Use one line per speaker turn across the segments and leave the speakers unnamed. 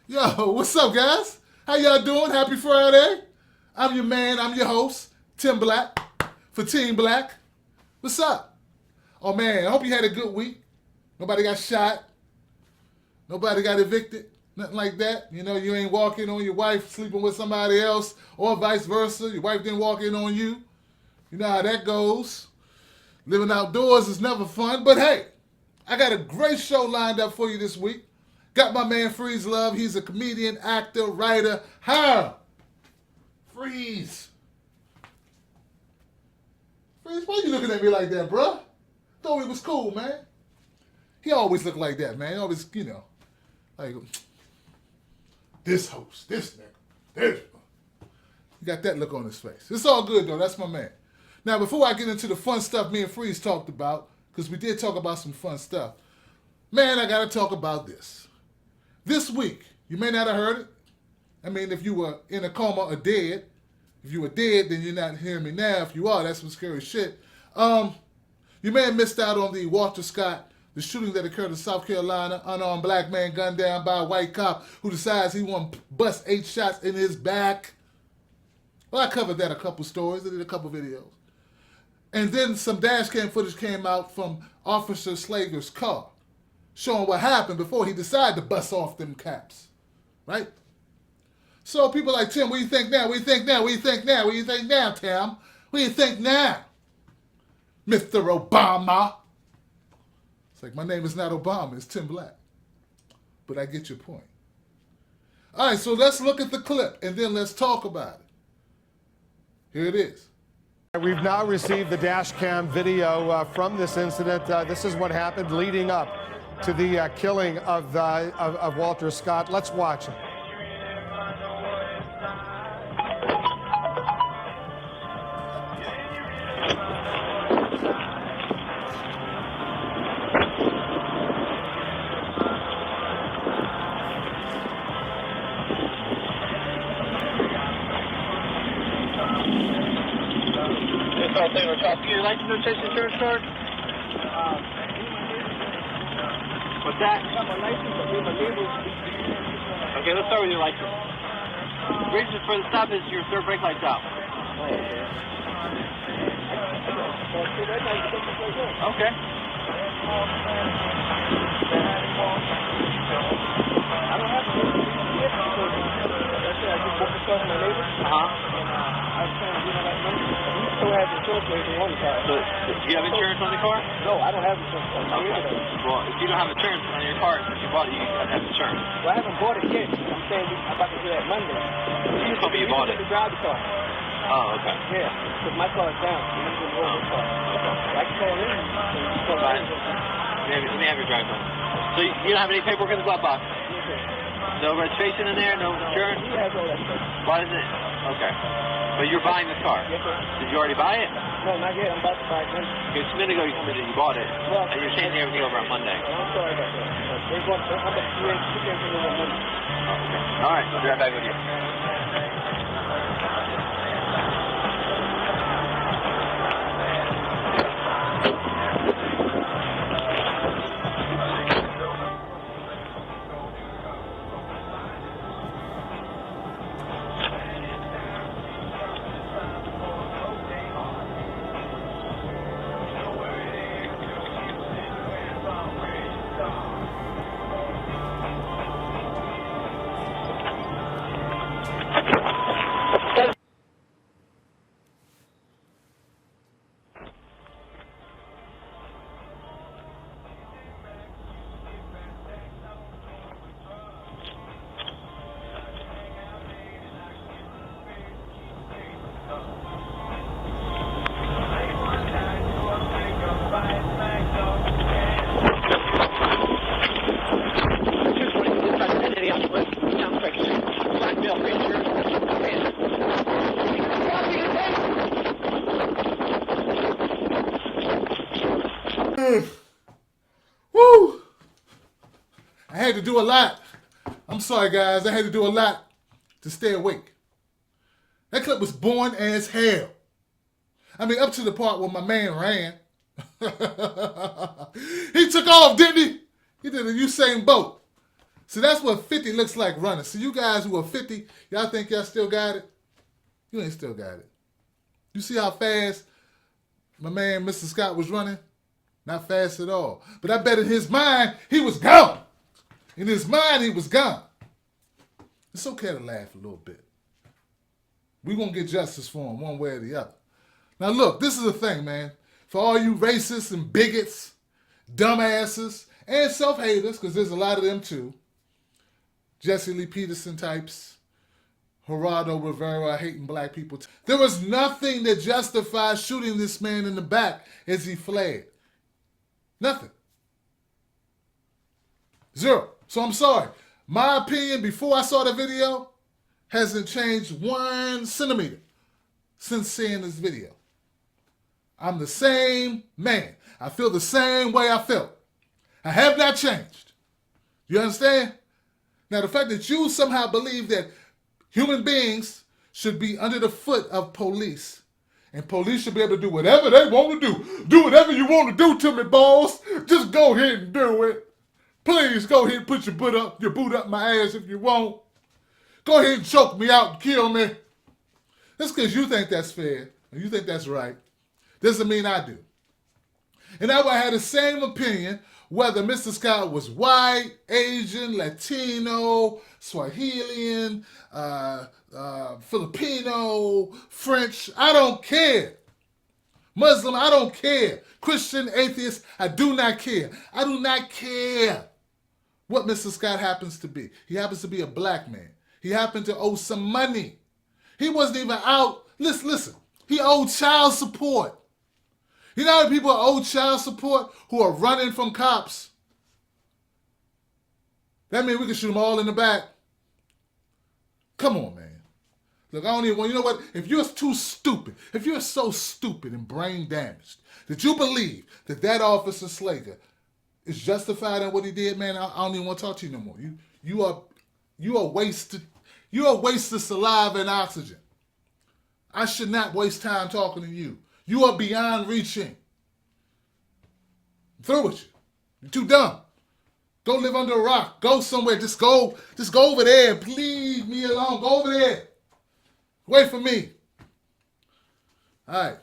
Yo, what's up, guys? How y'all doing? Happy Friday. I'm your man. I'm your host, Tim Black, for Team Black. What's up? Oh, man, I hope you had a good week. Nobody got shot. Nobody got evicted. Nothing like that. You know, you ain't walking on your wife sleeping with somebody else, or vice versa. Your wife didn't walk in on you. You know how that goes. Living outdoors is never fun, but hey, I got a great show lined up for you this week. Got my man Freez Luv. He's a comedian, actor, writer. How? Freeze. Freeze, why you looking at me like that, bruh? Thought we was cool, man. He always look like that, man. He always, you know, like, this host, this nigga, this one. He got that look on his face. It's all good, though. That's my man. Now, before I get into the fun stuff me and Freeze talked about, because we did talk about some fun stuff, man, I got to talk about this. This week, you may not have heard it. I mean, if you were in a coma or dead, if you were dead, then you're not hearing me now. If you are, that's some scary shit. You may have missed out on the Walter Scott, the shooting that occurred in South Carolina, unarmed black man gunned down by a white cop who decides he want to bust 8 shots in his back. Well, I covered that a couple stories. I did a couple videos. And then some dash cam footage came out from Officer Slager's car, showing what happened before he decided to bust off them caps, right? So people like, Tim, what do you think now? What do you think now? What do you think now? What do you think now, Tim? What do you think now, Mr. Obama? It's like, my name is not Obama, it's Tim Black. But I get your point. All right, so let's look at the clip, and then let's talk about it. Here it is.
We've now received the dash cam video from this incident. This is what happened leading up to the killing of Walter Scott. Let's watch it.
Your license or chase insurance card? What's that? Okay, let's start with your license. The reason for the stop is your third brake light's out. Okay. I don't have to. Do you have insurance on the car? No, I don't have insurance on the car. Okay. Well, if you don't have insurance on your car, since you bought it, you have to have insurance. Well, I haven't bought it yet. I'm saying I'm about to do that Monday. You told me you bought it. You drive the car. Oh, okay. Yeah, because my car is down. You need to roll this car. I can call in. Let me have your driver's license. So you don't have any paperwork in the glove box? No registration in there? No insurance? He has all that stuff. Why isn't it? Okay. But you're buying this car? Yes, sir. Did you already buy it? No, not yet. I'm about to buy it. Okay, a minute ago you told me that you bought it. Well, and you're changing everything over on Monday. I'm sorry about that. They bought it. I'm about to do everything over on Monday. Okay. All right. I'll be right back with you.
Woo! I had to do a lot. I'm sorry, guys. I had to do a lot to stay awake. That clip was boring as hell. I mean, up to the part where my man ran. He took off, didn't he? He did a Usain Bolt. See, that's what 50 looks like running. So you guys who are 50, y'all think y'all still got it? You ain't still got it. You see how fast my man, Mr. Scott, was running? Not fast at all. But I bet in his mind, he was gone. In his mind, he was gone. It's okay to laugh a little bit. We're going to get justice for him one way or the other. Now, look, this is the thing, man. For all you racists and bigots, dumbasses, and self-haters, because there's a lot of them too, Jesse Lee Peterson types, Gerardo Rivera hating black people. There was nothing that justified shooting this man in the back as he fled. Nothing. Zero. So I'm sorry. My opinion before I saw the video hasn't changed 1 centimeter since seeing this video. I'm the same man. I feel the same way I felt. I have not changed. You understand? Now, the fact that you somehow believe that human beings should be under the foot of police and police should be able to do whatever they want to do. Do whatever you want to do to me, boss. Just go ahead and do it. Please go ahead and put your boot up my ass if you want. Go ahead and choke me out and kill me. That's because you think that's fair and you think that's right. Doesn't mean I do. And I would have the same opinion whether Mr. Scott was white, Asian, Latino, Swahilian, Filipino, French. I don't care. Muslim, I don't care. Christian, atheist, I do not care. I do not care what Mr. Scott happens to be. He happens to be a black man. He happened to owe some money. He wasn't even out. Listen. He owed child support. You know how many people owe child support who are running from cops? That means we can shoot them all in the back. Come on, man. Look, I don't even want, you know what? If you're too stupid, if you're so stupid and brain damaged that you believe that that Officer Slater is justified in what he did, man, I don't even want to talk to you no more. You are wasted. You are wasted saliva and oxygen. I should not waste time talking to you. You are beyond reaching. I'm through with you. You're too dumb. Go live under a rock. Go somewhere. Just go over there. Please leave me alone. Go over there. Wait for me. All right.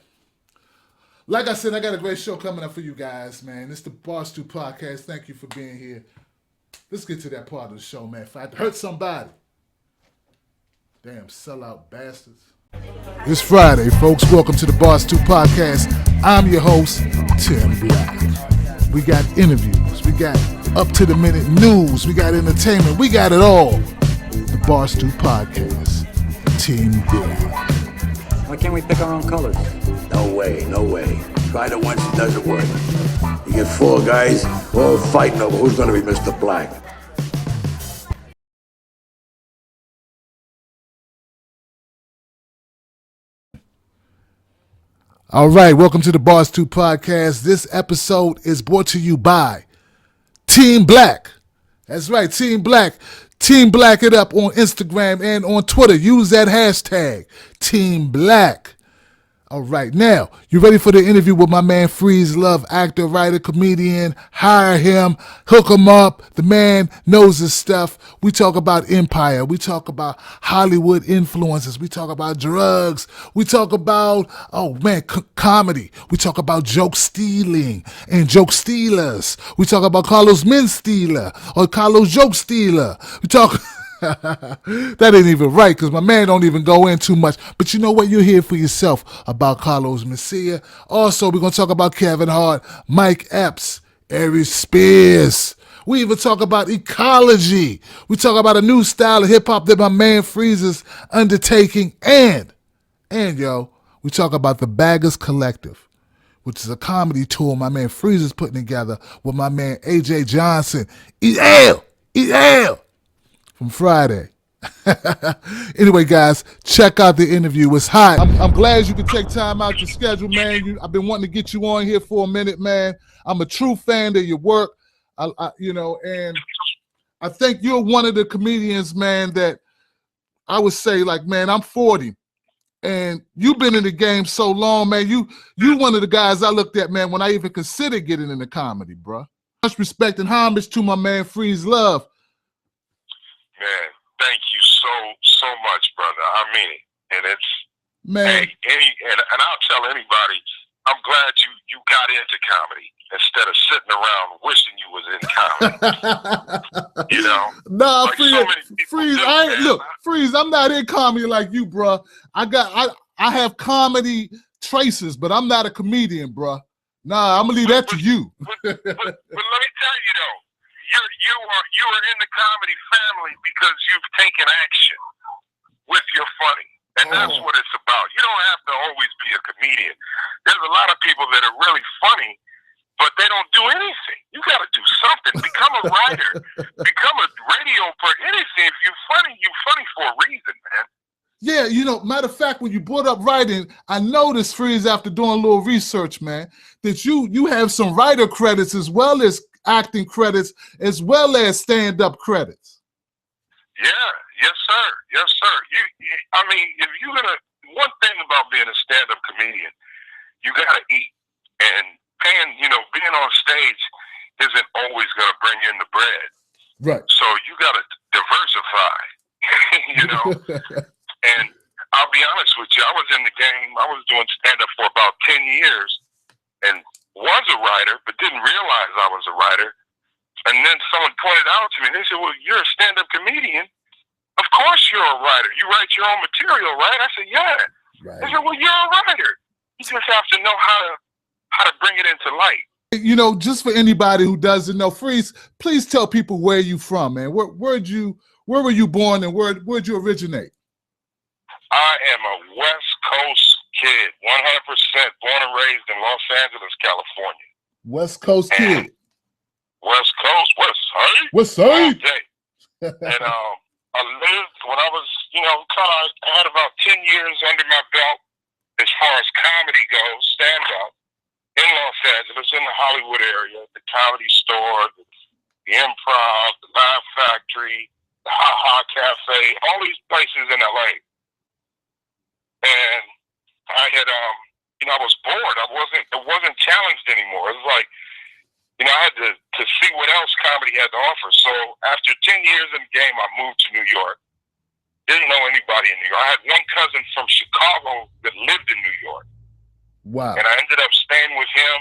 Like I said, I got a great show coming up for you guys, man. It's the Barstool Podcast. Thank you for being here. Let's get to that part of the show, man. If I hurt somebody. Damn sellout bastards. It's Friday, folks. Welcome to the Barstool Podcast. I'm your host, Tim Black. We got interviews. We got up-to-the-minute news. We got entertainment. We got it all. The Barstool Podcast. Team Black.
Why can't we pick our own colors?
No way, no way. Tried it once, it doesn't work. You get 4 guys all fighting over who's going to be Mr. Black.
All right, welcome to the Barstool Podcast. This episode is brought to you by Team Black. That's right, Team Black. Team Black it up on Instagram and on Twitter. Use that hashtag, Team Black. All right, now, you ready for the interview with my man Freez Luv, actor, writer, comedian? Hire him, hook him up. The man knows his stuff. We talk about empire. We talk about Hollywood influences. We talk about drugs. We talk about, comedy. We talk about joke stealing and joke stealers. We talk about Carlos Menstealer or Carlos Joke Stealer. We talk... That ain't even right because my man don't even go in too much. But you know what? You'll hear for yourself about Carlos Mencia. Also, we're going to talk about Kevin Hart, Mike Epps, Aries Spears. We even talk about ecology. We talk about a new style of hip-hop that my man Freez is undertaking. And we talk about the Baggers Collective, which is a comedy tour my man Freez is putting together with my man AJ Johnson. Eat L! From Friday. Anyway, guys, check out the interview. It's hot. I'm glad you could take time out your schedule, man. I've been wanting to get you on here for a minute, man. I'm a true fan of your work, and I think you're one of the comedians, man, that I would say, like, man, I'm 40, and you've been in the game so long, man. You one of the guys I looked at, man, when I even considered getting into comedy, bro. Much respect and homage to my man Freez Luv.
Man, thank you so much, brother. I mean it. And it's,
Man.
hey, and I'll tell anybody, I'm glad you got into comedy instead of sitting around wishing you was in comedy. You know?
Nah,
like
Freez, Freez, I'm not in comedy like you, bro. I have comedy traces, but I'm not a comedian, bro. Nah, I'm gonna leave that to you.
but let me tell you though, you are in the comedy family because you've taken action with your funny. And that's what it's about. You don't have to always be a comedian. There's a lot of people that are really funny, but they don't do anything. You got to do something. Become a writer. Become a radio person. Anything. If you're funny for a reason, man.
Yeah, you know, matter of fact, when you brought up writing, I noticed, Freez, after doing a little research, man, that you have some writer credits as well as acting credits, as well as stand-up credits.
Yeah, yes, sir. Yes, sir. I mean, if you're gonna, one thing about being a stand-up comedian, you gotta eat. And being on stage isn't always gonna bring in the bread.
Right.
So you gotta diversify, you know? And I'll be honest with you, I was in the game, I was doing stand-up for about 10 years and was a writer, but didn't realize I was a writer. And then someone pointed out to me, they said, well, you're a stand-up comedian. Of course you're a writer. You write your own material, right? I said, yeah. Right. They said, well, you're a writer. You just have to know how to bring it into light.
You know, just for anybody who doesn't know, Freez, please tell people where you from, man. Where were you born and where'd you originate?
I am a West Coast kid, 100% born and raised in Los Angeles, California.
West Coast kid.
West Coast,
West Side.
And I lived when I was, I had about 10 years under my belt as far as comedy goes, stand-up, in Los Angeles, in the Hollywood area, the Comedy Store, the Improv, the Laugh Factory, the Ha Ha Cafe, all these places in LA. And I had, I was bored. It wasn't challenged anymore. It was like, I had to see what else comedy had to offer. So after 10 years in the game, I moved to New York. Didn't know anybody in New York. I had one cousin from Chicago that lived in New York.
Wow.
And I ended up staying with him,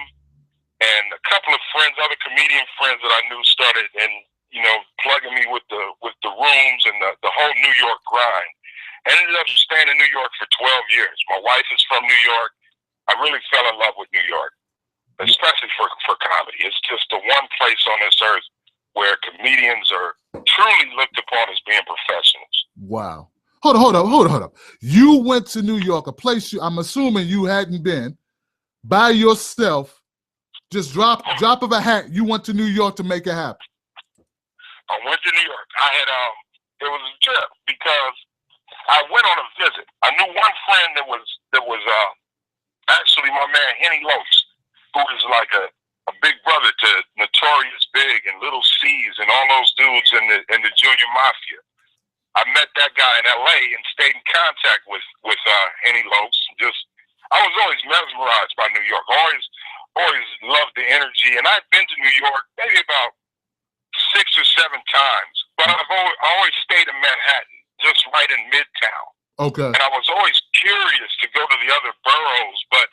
and a couple of friends, other comedian friends that I knew started plugging me with the rooms and the whole New York grind. I ended up staying in New York for 12 years. My wife is from New York. I really fell in love with New York, especially for comedy. It's just the one place on this earth where comedians are truly looked upon as being professionals. Wow.
Hold up. You went to New York, a place I'm assuming you hadn't been, by yourself, just drop of a hat. You went to New York to make it happen.
I went to New York. I had, it was a trip because I went on a visit. I knew one friend that was actually my man, Henny Los, who is like a big brother to Notorious Big and Little C's and all those dudes in the Junior Mafia. I met that guy in LA and stayed in contact with Henny Los. I was always mesmerized by New York. Always loved the energy. And I'd been to New York maybe about 6 or 7 times, but I always stayed in Manhattan, just right in Midtown.
Okay.
And I was always curious to go to the other boroughs, but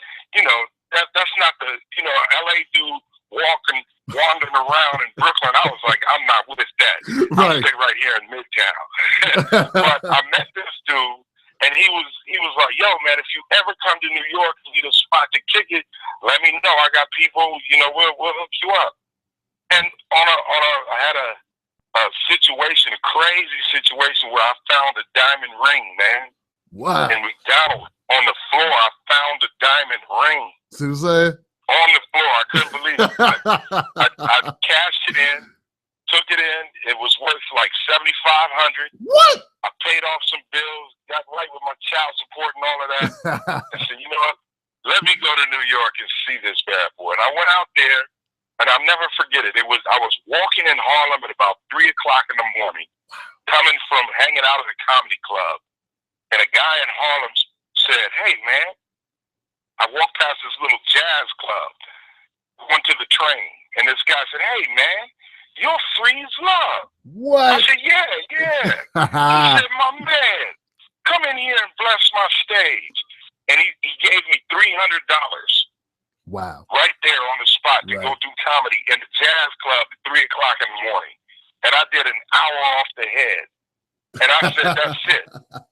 that's not the LA dude wandering around in Brooklyn. I was like, I'm not with that.
Right.
I'll stay right here in Midtown. But I met this dude, and he was like, yo, man, if you ever come to New York and need a spot to kick it, let me know. I got people, we'll hook you up. And I had a situation, a crazy situation where I found a diamond ring, man.
Wow.
In McDonald's, on the floor, I found a diamond ring.
See what I'm saying?
On the floor. I couldn't believe it. I cashed it in, took it in. It was worth like $7,500.
What?
I paid off some bills, got right with my child support and all of that. I said, you know what? Let me go to New York and see this bad boy. And I went out there, and I'll never forget it. I was walking in Harlem at about 3 o'clock in the morning, coming from hanging out at a comedy club. And a guy in Harlem said, hey, man, I walked past this little jazz club, went to the train, and this guy said, hey, man, you're Freez Luv.
What?
I said, yeah. He said, my man, come in here and bless my stage. And he gave me $300
Wow.
right there on the spot to go do comedy in the jazz club at 3 o'clock in the morning. And I did an hour off the head. And I said, that's it.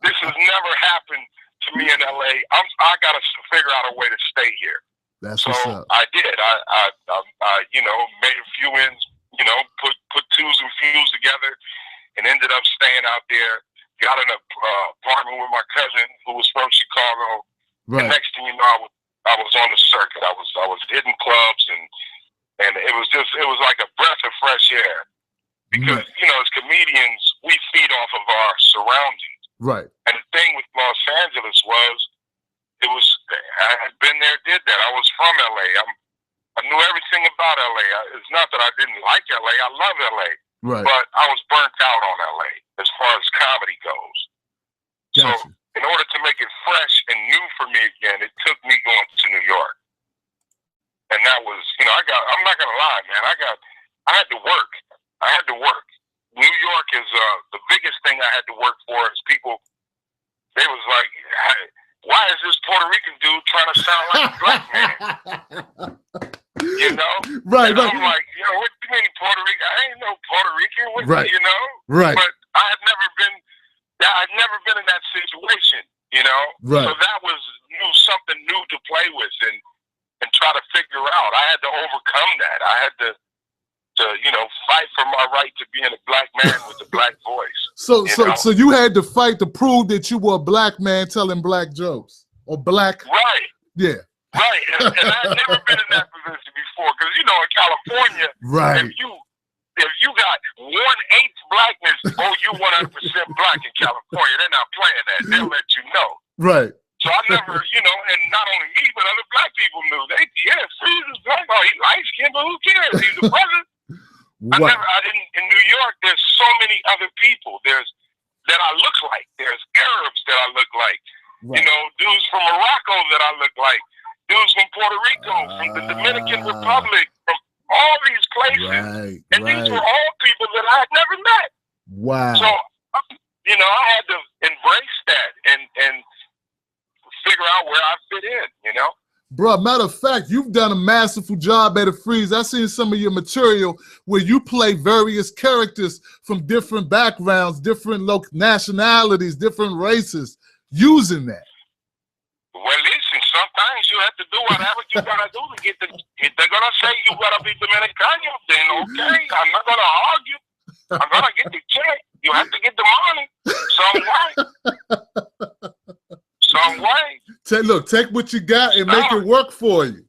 This has never happened to me in LA. I got to figure out a way to stay here.
That's
so
what's up.
I did. I you know, made a few ends, you know, put twos and fews together and ended up staying out there. Got in an apartment with my cousin who was from Chicago.
Right.
And next thing you know, I was on the circuit. I was hitting clubs and it was like a breath of fresh air. Because, you know, as comedians, we feed off of our surroundings.
Right.
And the thing with Los Angeles was, I had been there, did that. I was from LA. I knew everything about LA. It's not that I didn't like LA. I love LA.
Right.
But I was burnt out on LA as far as comedy goes.
Gotcha.
So in order to make it fresh and new for me again, it took me going to New York. And that was, you know, I'm not going to lie, man. I had to work. New York is the biggest thing I had to work for is people, they was like, hey, why is this Puerto Rican dude trying to sound like a black man? You know?
Right,
and
right.
I'm like, you know, what do you mean Puerto Rican? I ain't no Puerto Rican. What,
right.
You know?
Right.
But I'd never been in that situation, you know?
Right.
So that was something new to play with and try to figure out. I had to overcome that. I had to you know, fight for my right to being a black man with a black voice.
So you had to fight to prove that you were a black man telling black jokes or black.
Right.
Yeah.
Right. And I've never been in that position before because, you know, in California,
right.
If you got 1/8 blackness, you 100% black in California. They're not playing that. They'll let you know.
Right.
So I never, you know, and not only me, but other black people knew. Freez is black. Oh, he light-skinned, but who cares? He's a brother. I didn't, in New York, there's so many other people. There's that I look like. There's Arabs that I look like. Right. You know, dudes from Morocco that I look like. Dudes from Puerto Rico, from the Dominican Republic, from all these places.
Right,
and these were all people that I had never met.
Wow.
So, you know, I had to embrace that and figure out where I fit in, you know?
Bro, matter of fact, you've done a masterful job at Freez. I've seen some of your material where you play various characters from different backgrounds, different nationalities, different races, using that.
Well, listen, sometimes you have to do whatever you gotta do to get if they're gonna say you gotta be Dominicano, then okay, I'm not gonna argue. I'm gonna get the check. You have to get the money some way. Some way.
Take what you got and make it work for you.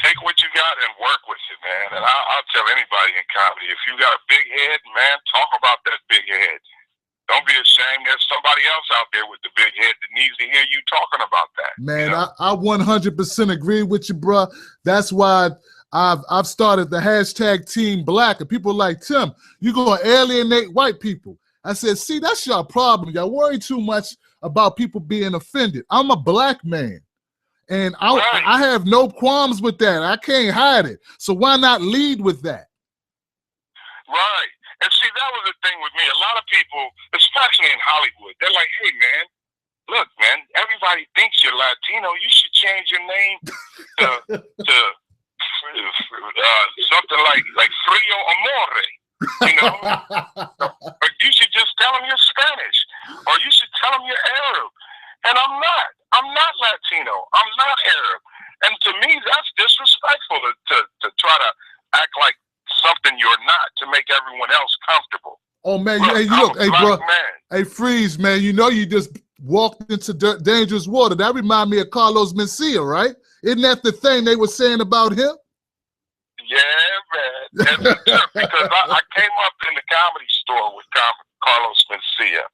Take what you got and work with it, man. And I'll tell anybody in comedy, if you got a big head, man, talk about that big head. Don't be ashamed. There's somebody else out there with the big head that needs to hear you talking about that.
Man,
you know?
I 100% agree with you, bro. That's why I've started the hashtag Team Black, and people like, Tim, you're going to alienate white people. I said, see, that's your problem. Y'all worry too much about people being offended. I'm a black man, and I have no qualms with that. I can't hide it. So why not lead with that?
Right. And see, that was the thing with me. A lot of people, especially in Hollywood, they're like, hey, man, look, man, everybody thinks you're Latino. You should change your name to something like Frio Amore, you know? Or you should just tell them you're Spanish. Or you should tell them you're Arab. And I'm not. I'm not Latino. I'm not Arab. And to me, that's disrespectful to try to act like something you're not to make everyone else comfortable.
Oh man,
look,
hey bro, hey Freez, man, you know you just walked into dangerous water. That remind me of Carlos Mencia, right? Isn't that the thing they were saying about him?
Yeah, man. Because I came up in the Comedy Store with Carlos Mencia,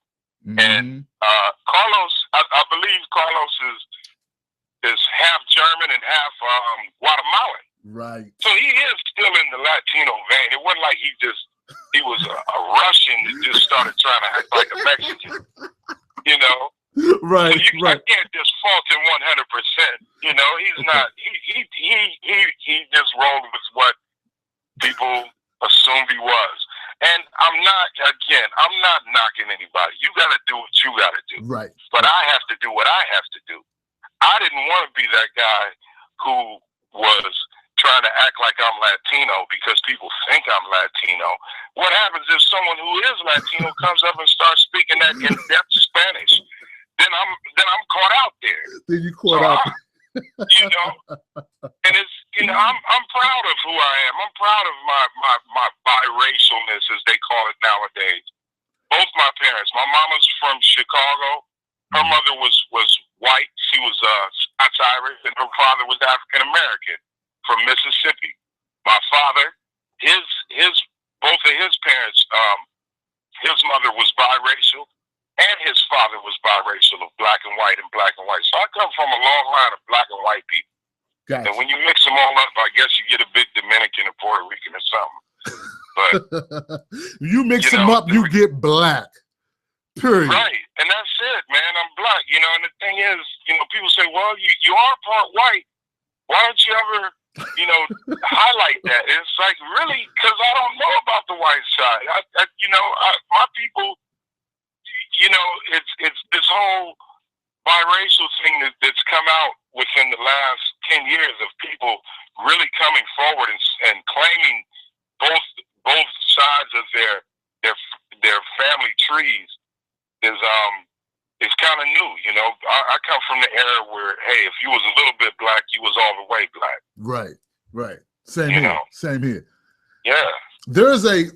and Carlos, I believe Carlos is half German and half Guatemalan.
Right.
So he is still in the Latino vein. It wasn't like he was a Russian that just started trying to act like a Mexican, you know?
Right,
so I can't just fault him 100%. You know, he's not, he just rolled with what people assumed he really was. And I'm not knocking anybody. You got to do what you got to do.
Right.
But I have to do what I have to do. I didn't want to be that guy who was trying to act like I'm Latino because people think I'm Latino. What happens if someone who is Latino comes up and starts speaking that in-depth Spanish? Then I'm caught out there.
Then you caught out.
You know, and it's, you know, I'm proud of who I am. I'm proud of my biracialness, as they call it nowadays. Both my parents. My mama's from Chicago. Her mother was white. She was Scots Irish, and her father was African American from Mississippi. My father, both of his parents, his mother was biracial, and his father was biracial, of black and white and black and white. So I come from a long line of black and white people.
Gotcha.
And when you mix them all up, I guess you get a big Dominican or Puerto Rican or something. But
you mix them up, you get black. Period.
Right, and that's it, man. I'm black, you know. And the thing is, you know, people say, "Well, you are part white. Why don't you ever, you know, highlight that?" And it's like, really, because I don't know about the white side. My people, you know, it's this whole biracial thing that's come out within the last 10 years of people really coming forward and claiming both sides of their family trees is kind of new. You know, I come from the era where, hey, if you was a little bit black, you was all the way black.
Right. Same here. Same here.
Yeah.
There is a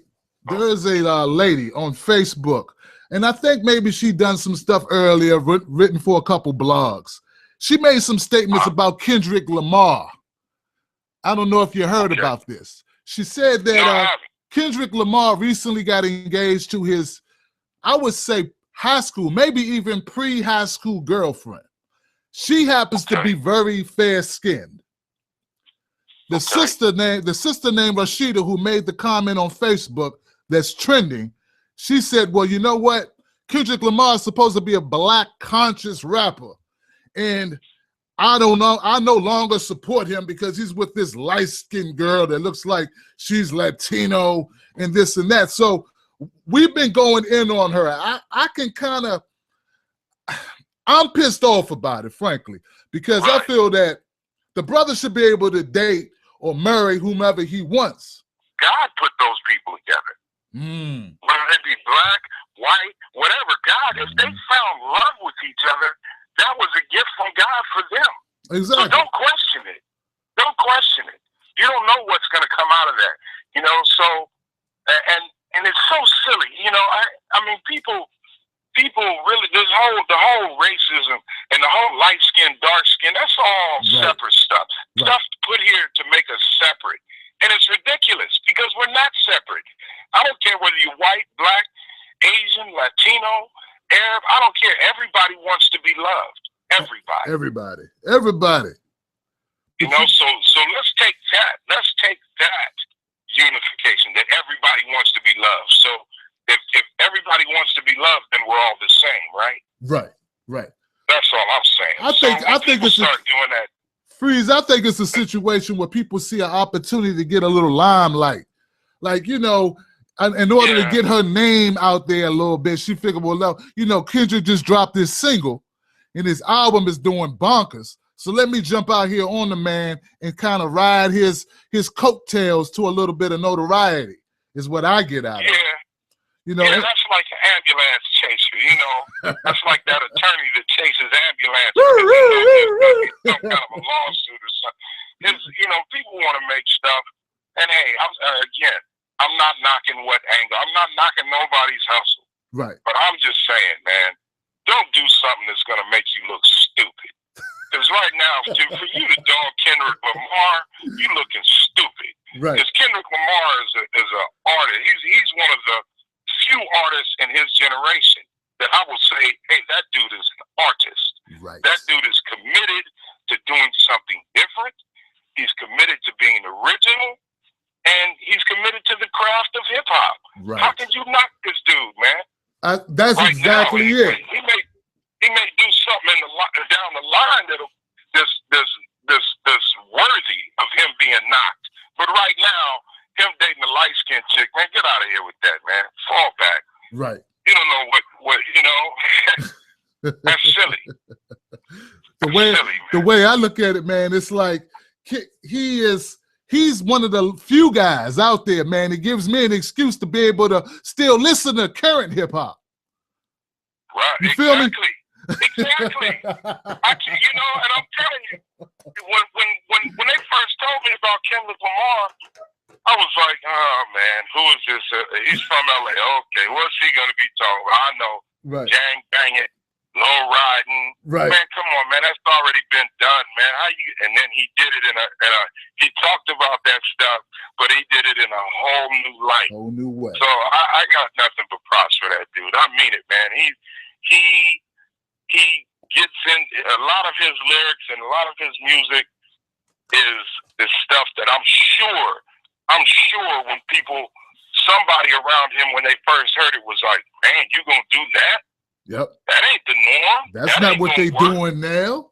lady on Facebook, and I think maybe she done some stuff earlier, written for a couple blogs. She made some statements about Kendrick Lamar. I don't know if you heard about this. She said that Kendrick Lamar recently got engaged to his, I would say, high school, maybe even pre-high school girlfriend. She happens to be very fair-skinned. The sister named Rashida, who made the comment on Facebook that's trending, she said, well, you know what? Kendrick Lamar is supposed to be a black conscious rapper. And I don't know, I no longer support him because he's with this light-skinned girl that looks like she's Latino and this and that. So we've been going in on her. I can kind of, I'm pissed off about it, frankly, because I feel that the brother should be able to date or marry whomever he wants.
God put those people together. Whether they be black, white, whatever. God, if they found love with each other, that was a gift from God for them.
Exactly.
So don't question it. Don't question it. You don't know what's going to come out of that. You know, so, and it's so silly. You know, I mean, people really, the whole racism and the whole light skin, dark skin, that's all separate stuff. Stuff put here to make us separate. And it's ridiculous because we're not separate. I don't care whether you're white, black, Asian, Latino, Arab. I don't care. Everybody wants to be loved. Everybody. You know, so let's take that. Let's take that unification that everybody wants to be loved. So if everybody wants to be loved, then we're all the same, right? Right. That's all I'm saying.
I think it's
start doing that.
Freez, I think it's a situation where people see an opportunity to get a little limelight. Like, you know, in order to get her name out there a little bit, she figured, well, you know, Kendrick just dropped this single and his album is doing bonkers. So let me jump out here on the man and kind of ride his coattails to a little bit of notoriety is what I get out of it. You know,
that's like an ambulance chaser, you know. That's like that attorney that chases ambulance. Some kind of a lawsuit or something. It's, you know, people want to make stuff. And hey, I'm not knocking what angle. I'm not knocking nobody's hustle.
Right.
But I'm just saying, man, don't do something that's going to make you look stupid. Because right now, for you to dog Kendrick Lamar, you looking stupid.
Right.
Because Kendrick Lamar is an artist. He's one of the few artists in his generation that I will say, hey, that dude is an artist.
Right.
That dude is committed to doing something different. He's committed to being original, and he's committed to the craft of hip hop.
Right.
How can you knock this dude, man?
That's right exactly
now,
it.
He may do something down the line that's worthy of him being knocked. But right now, him dating a light skinned chick, man,
Right.
You don't know what you know. That's silly.
The way I look at it, man, it's like he's one of the few guys out there, man. It gives me an excuse to be able to still listen to current hip hop.
Right.
You feel me?
Exactly. You know, and I'm telling you, when they first told me about Kendrick Lamar, I was like, oh man, who is this? He's from LA. Okay, what's he gonna be talking about? I know.
Right.
Gang banging, low riding.
Right.
Man, come on, man. That's already been done, man. How you? And then he did it in a. He talked about that stuff, but he did it in a whole new light.
Whole new way.
So I got nothing but props for that dude. I mean it, man. He gets in a lot of his lyrics and a lot of his music is stuff that I'm sure when somebody around him when they first heard it was like, man, you gonna do that?
Yep.
That ain't the norm.
That's not what they doing now.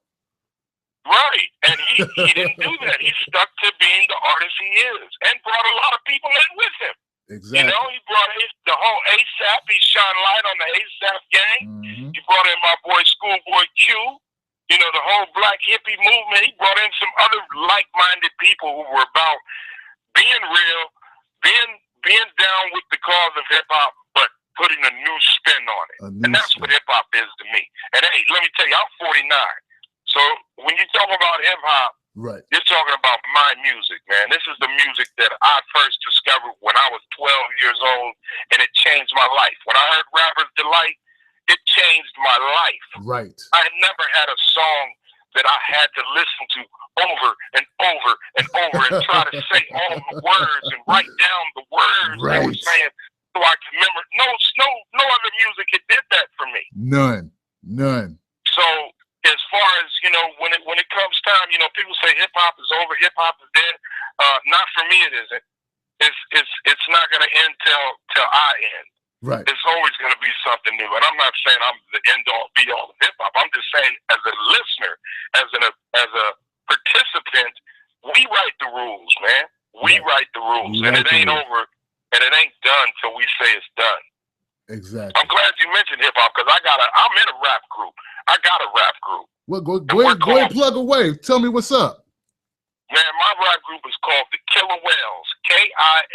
Right. And he didn't do that. He stuck to being the artist he is and brought a lot of people in with him.
Exactly.
You know, he brought the whole ASAP. He shone light on the ASAP gang.
Mm-hmm.
He brought in my boy Schoolboy Q. You know, the whole black hippie movement. He brought in some other like-minded people who were about being real, being down with the cause of hip-hop, but putting a new spin on it. And that's what hip-hop is to me. And hey, let me tell you, I'm 49. So when you talk about hip-hop,
right,
you're talking about my music, man. This is the music that I first discovered when I was 12 years old, and it changed my life. When I heard Rapper's Delight, it changed my life.
Right.
I had never had a song that I had to listen to over and over and over and try to say all the words and write down the words they were saying so I can remember. No other music did that for me.
None.
So as far as, you know, when it comes time, you know, people say hip hop is over, hip hop is dead. Not for me, it isn't. It's not gonna end till I end.
Right.
It's always going to be something new. And I'm not saying I'm the end-all, be-all of hip-hop. I'm just saying as a listener, as a participant, we write the rules, man. We write the rules. And it ain't over, and it ain't done till we say it's done.
Exactly.
I'm glad you mentioned hip-hop because I'm in a rap group. I got a rap group.
Well, go ahead, plug away. Tell me what's up.
Man, my rap group is called the Killah Whalez. KILLAH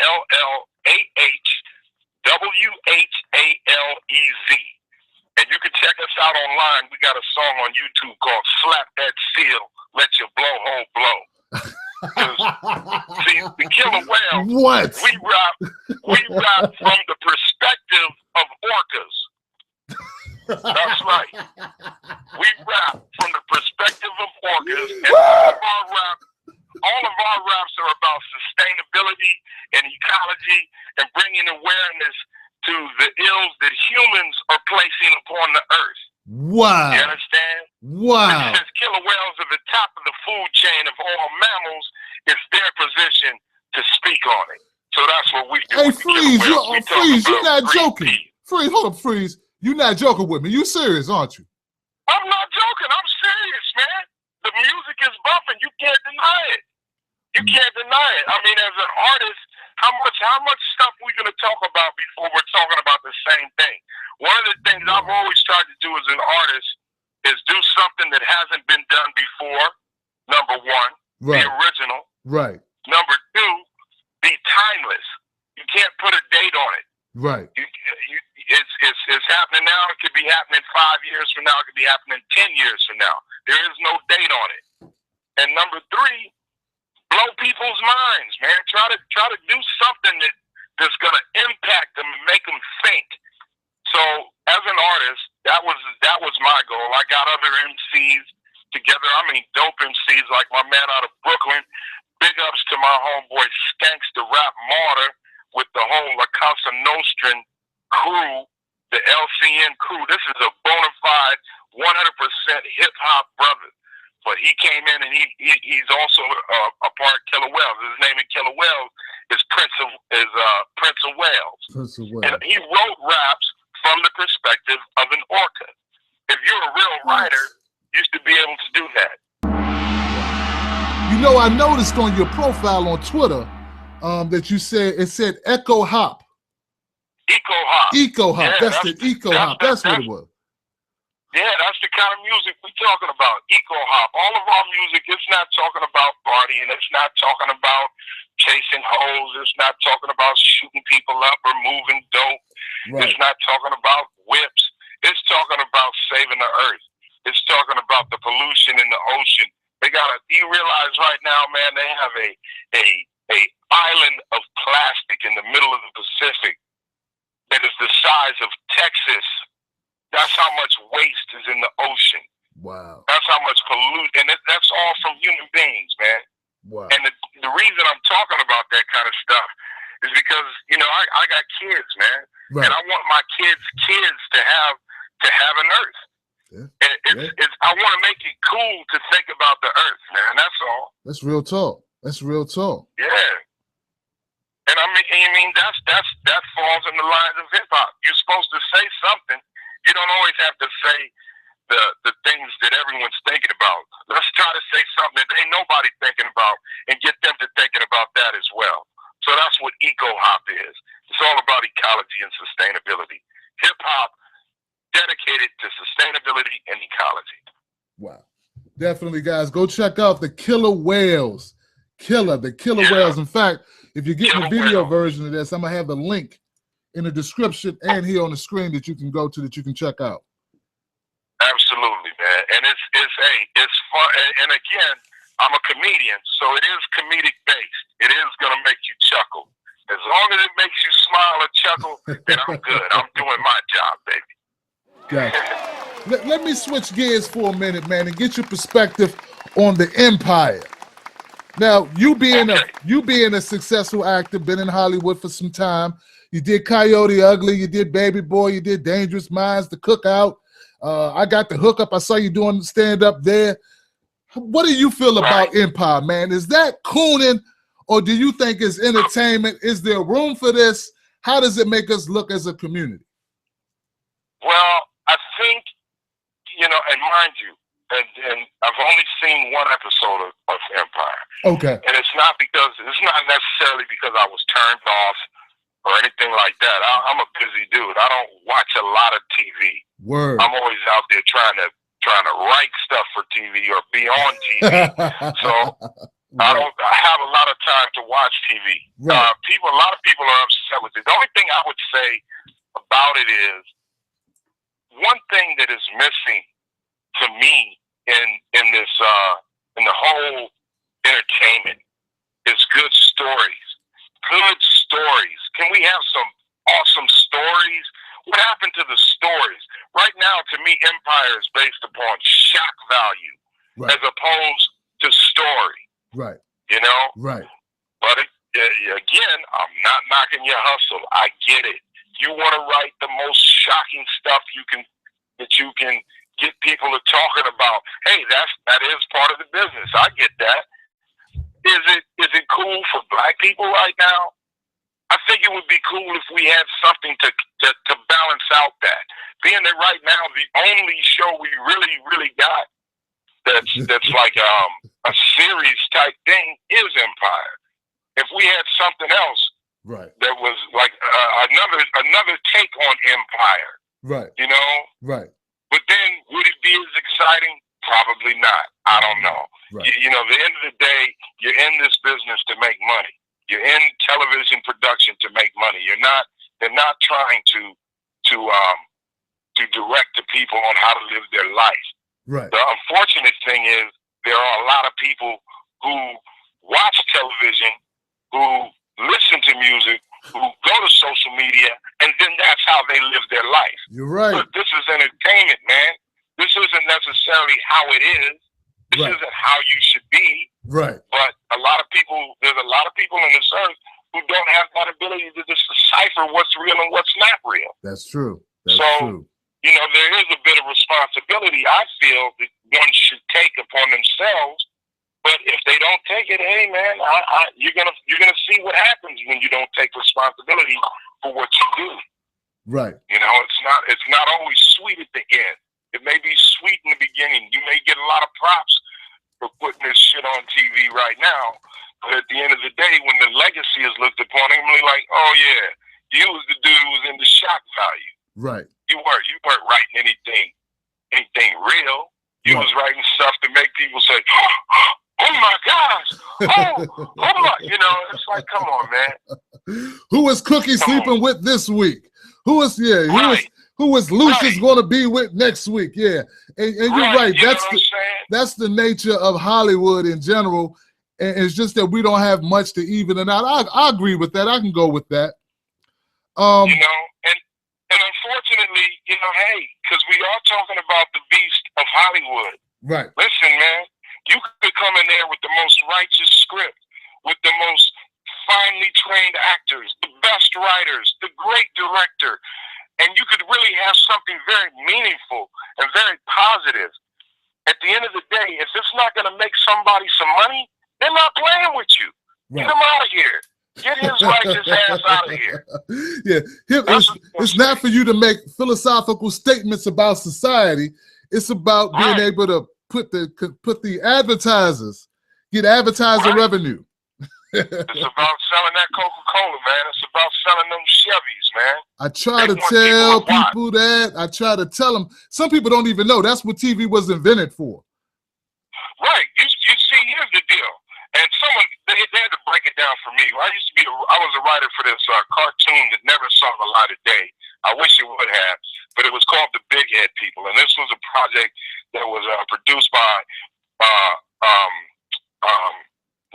WHALEZ. And you can check us out online. We got a song on YouTube called Slap That Seal, Let Your Blowhole Blow. See, the Killah Whalez,
what?
We rap from the perspective of orcas. That's right. We rap from the perspective of orcas, and all of our raps are about sustainability and ecology and bringing awareness to the ills that humans are placing upon the earth.
Wow.
You understand?
Wow.
Since killer whales are the top of the food chain of all mammals, it's their position to speak on it. So that's what we do.
Hey, Freez, you're not joking. Freez, hold up, Freez. You're not joking with me. You serious, aren't you?
I'm not joking. I'm serious, man. The music is bumping. You can't deny it. You can't deny it. I mean, as an artist, how much stuff we gonna talk about before we're talking about the same thing? One of the things I've always tried to do as an artist is do something that hasn't been done before. Number one, the original.
Right.
Number two, be timeless. You can't put a date on it.
Right.
It's happening now. It could be happening 5 years from now. It could be happening 10 years from now. There is no date on it. And number three, blow people's minds, man. Try to do something that's gonna impact them and make them think. So as an artist, that was my goal. I got other MCs together. I mean, dope MCs like my man out of Brooklyn. Big ups to my homeboy Skanks, the Rap Martyr, with the whole La Casa Nostra crew, the LCN crew. This is a bona fide 100% hip hop brother. But he came in and he's also a part of Killah Whalez. His name in Killah Whalez is Prince of Wales.
Prince of Wales.
And he wrote raps from the perspective of an orca. If you're a real writer, you should be able to do that.
You know, I noticed on your profile on Twitter that it said Echo Hop.
Eco hop.
Eco hop.
Yeah,
that's the eco hop. That's what it was.
Yeah, that's the kind of music we're talking about. Eco hop. All of our music, it's not talking about partying. It's not talking about chasing hoes. It's not talking about shooting people up or moving dope.
Right.
It's not talking about whips. It's talking about saving the earth. It's talking about the pollution in the ocean. You realize right now, man, they have a island of plastic in the middle of the Pacific that is the size of Texas. That's how much waste is in the ocean.
Wow.
That's how much pollution, and that's all from human beings, man.
Wow.
And the reason I'm talking about that kind of stuff is because, you know, I got kids, man.
Right.
And I want my kids to have an earth. Yeah. I want to make it cool to think about the earth, man. That's all.
That's real talk. That's real talk.
Yeah. And I mean that falls in the lines of hip hop. You're supposed to say something. You don't always have to say the things that everyone's thinking about. Let's try to say something that ain't nobody thinking about and get them to thinking about that as well. So that's what eco hop is. It's all about ecology and sustainability. Hip hop dedicated to sustainability and ecology.
Wow. Definitely, guys. Go check out the Killah Whalez. Killah Whalez. In fact, if you're getting the video version of this, I'm going to have the link in the description and here on the screen that you can go to, that you can check out.
Absolutely, man. And it's fun. And again, I'm a comedian, so it is comedic based. It is going to make you chuckle. As long as it makes you smile or chuckle, then I'm good. I'm doing my job, baby.
Gotcha. Let me switch gears for a minute, man, and get your perspective on the empire. Now, you being a successful actor, been in Hollywood for some time. You did Coyote Ugly, you did Baby Boy, you did Dangerous Minds, The Cookout. I got the hookup. I saw you doing stand-up there. What do you feel about Empire, man? Is that cooning, or do you think it's entertainment? Is there room for this? How does it make us look as a community?
Well, I think, you know, and mind you, and I've only seen one episode of Empire.
Okay.
And it's not necessarily because I was turned off or anything like that. I'm a busy dude. I don't watch a lot of TV.
Word.
I'm always out there trying to write stuff for TV or be on TV. So I have a lot of time to watch TV.
Right.
A lot of people are upset with it. The only thing I would say about it is, one thing that is missing to me in this in the whole entertainment is good stories. Good stories. Can we have some awesome stories? What happened to the stories? Right now, to me, Empire is based upon shock value as opposed to story.
Right.
You know?
Right.
But again, I'm not knocking your hustle. I get it. You want to write the most shocking stuff that you can get people to talking about. Hey, that is part of the business. I get that. Is it cool for black people right now? I think it would be cool if we had something to balance out that. Being that right now the only show we really got that's like a series type thing is Empire. If we had something else that was like another take on Empire,
right?
You know,
right.
But then would it be as exciting? Probably not. I don't know.
Right.
You know, at the end of the day, you're in this business to make money. You're in television production to make money. They're not trying to direct the people on how to live their life.
Right.
The unfortunate thing is there are a lot of people who watch television, who listen to music, who go to social media, and then that's how they live their life.
You're right.
But this is entertainment, man. This isn't necessarily how it is. This isn't how you should be.
Right.
But there's a lot of people on this earth who don't have that ability to just decipher what's real and what's not real.
That's true.
True. You know, there is a bit of responsibility I feel that one should take upon themselves. But if they don't take it, hey man, you're gonna see what happens when you don't take responsibility for what you do.
Right.
You know, it's not always sweet at the end. It may be sweet in the beginning. You may get a lot of props for putting this shit on TV right now. But at the end of the day, when the legacy is looked upon, I'm really like, oh yeah, You was the dude who was into shock value.
Right.
You weren't writing anything real. You was writing stuff to make people say, "Oh my gosh, oh my," you know. It's like, come on, man.
Who is Cookie sleeping with this week? Who is who is Lucius going to be with next week? Yeah, and you're right. That's the nature of Hollywood in general, and it's just that we don't have much to even it out. I agree with that. I can go with that.
You know, and unfortunately, you know, hey, because we are talking about the beast of Hollywood.
Right.
Listen, man, you could come in there with the most righteous script, with the most finely trained actors, the best writers, the great director, and you could really have something very meaningful and very positive. At the end of the day, if it's not going to make somebody some money, they're not playing with you. Right. Get them out of here. Get his righteous ass out of here.
Yeah, it's not for you to make philosophical statements about society. It's about being able to put the advertisers, get advertiser revenue.
It's about selling that Coca-Cola, man. It's about selling them Chevys, man.
I try to tell people that. I try to tell them. Some people don't even know that's what TV was invented for.
Right. You see, here's the deal. And someone, they had to break it down for me. I was a writer for this cartoon that never saw the light of day. I wish it would have, but it was called The Big Head People. And this was a project that was produced by,